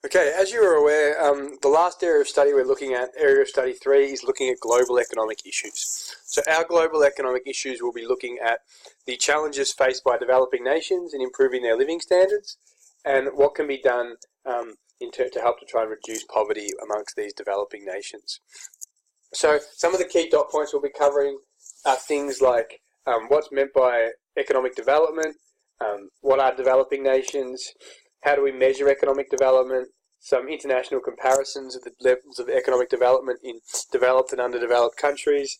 Okay, as you are aware, the last area of study we're looking at, area of study 3, is looking at global economic issues. So our global economic issues will be looking at the challenges faced by developing nations in improving their living standards and what can be done to help to try and reduce poverty amongst these developing nations. So some of the key dot points we'll be covering are things like what's meant by economic development, what are developing nations, how do we measure economic development, some international comparisons of the levels of economic development in developed and underdeveloped countries,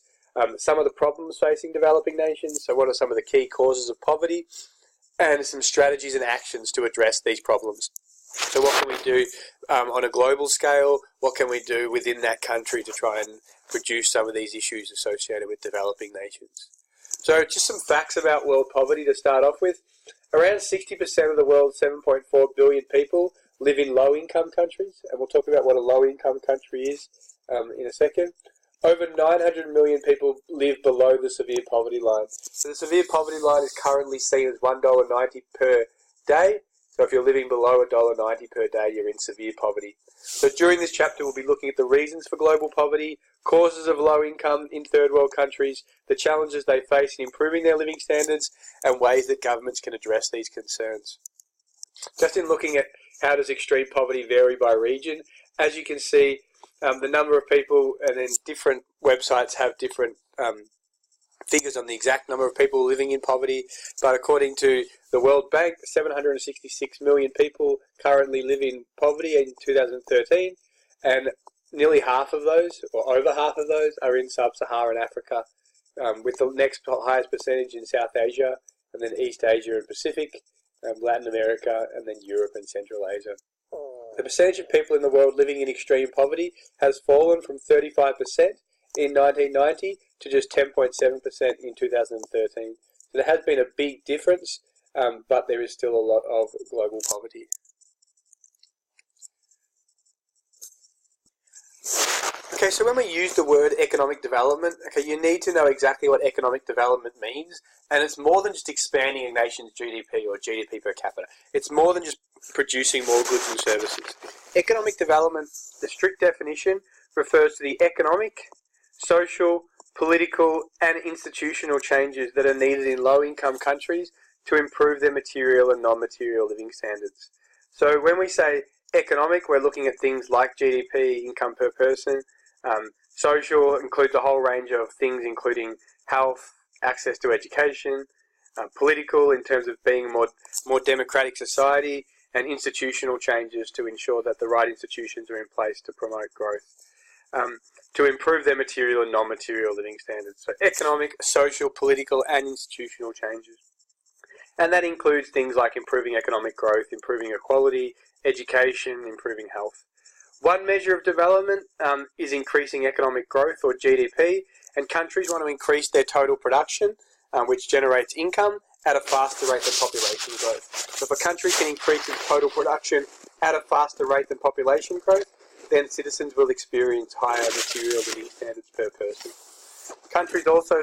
some of the problems facing developing nations, so what are some of the key causes of poverty, and some strategies and actions to address these problems. So what can we do on a global scale? What can we do within that country to try and reduce some of these issues associated with developing nations? So just some facts about world poverty to start off with. Around 60% of the world's 7.4 billion people live in low-income countries, and we'll talk about what a low-income country is in a second. Over 900 million people live below the severe poverty line. So the severe poverty line is currently seen as $1.90 per day. So if you're living below $1.90 per day, you're in severe poverty. So during this chapter, we'll be looking at the reasons for global poverty, causes of low income in third world countries, the challenges they face in improving their living standards, and ways that governments can address these concerns. Just in looking at how does extreme poverty vary by region, as you can see, the number of people, and then different websites have different figures on the exact number of people living in poverty, but according to the World Bank, 766 million people currently live in poverty in 2013, and nearly half of those, or over half of those, are in sub-Saharan Africa, with the next highest percentage in South Asia, and then East Asia and Pacific, Latin America, and then Europe and Central Asia. The percentage of people in the world living in extreme poverty has fallen from 35% in 1990 to just 10.7% in 2013. So there has been a big difference, but there is still a lot of global poverty. Okay, so when we use the word economic development, okay, you need to know exactly what economic development means, and it's more than just expanding a nation's GDP or GDP per capita. It's more than just producing more goods and services. Economic development, the strict definition, refers to the economic, social, political, and institutional changes that are needed in low-income countries to improve their material and non-material living standards. So when we say economic, we're looking at things like GDP, income per person. Social includes a whole range of things, including health, access to education, political in terms of being a more democratic society, and institutional changes to ensure that the right institutions are in place to promote growth, to improve their material and non-material living standards. So economic, social, political, and institutional changes. And that includes things like improving economic growth, improving equality, education, improving health. One measure of development is increasing economic growth, or GDP, and countries want to increase their total production, which generates income, at a faster rate than population growth. So if a country can increase its total production at a faster rate than population growth, then citizens will experience higher material living standards per person. Countries also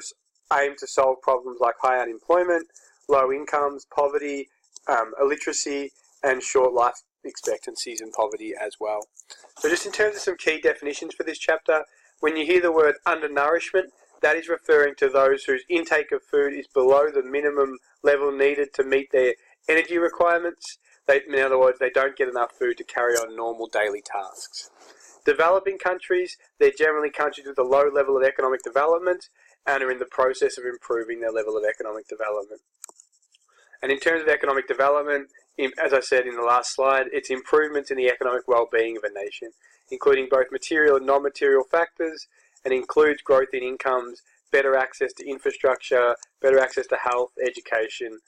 aim to solve problems like high unemployment, low incomes, poverty, illiteracy, and short life expectancies and poverty as well. So just in terms of some key definitions for this chapter, when you hear the word undernourishment, that is referring to those whose intake of food is below the minimum level needed to meet their energy requirements. In other words, they don't get enough food to carry on normal daily tasks. Developing countries, they're generally countries with a low level of economic development and are in the process of improving their level of economic development. And in terms of economic development, as I said in the last slide, it's improvements in the economic well-being of a nation, including both material and non-material factors, and includes growth in incomes, better access to infrastructure, better access to health, education,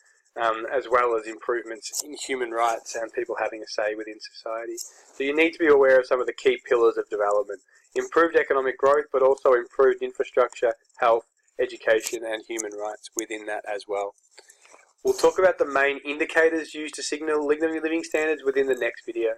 as well as improvements in human rights and people having a say within society. So you need to be aware of some of the key pillars of development. Improved economic growth, but also improved infrastructure, health, education, and human rights within that as well. We'll talk about the main indicators used to signal living standards within the next video.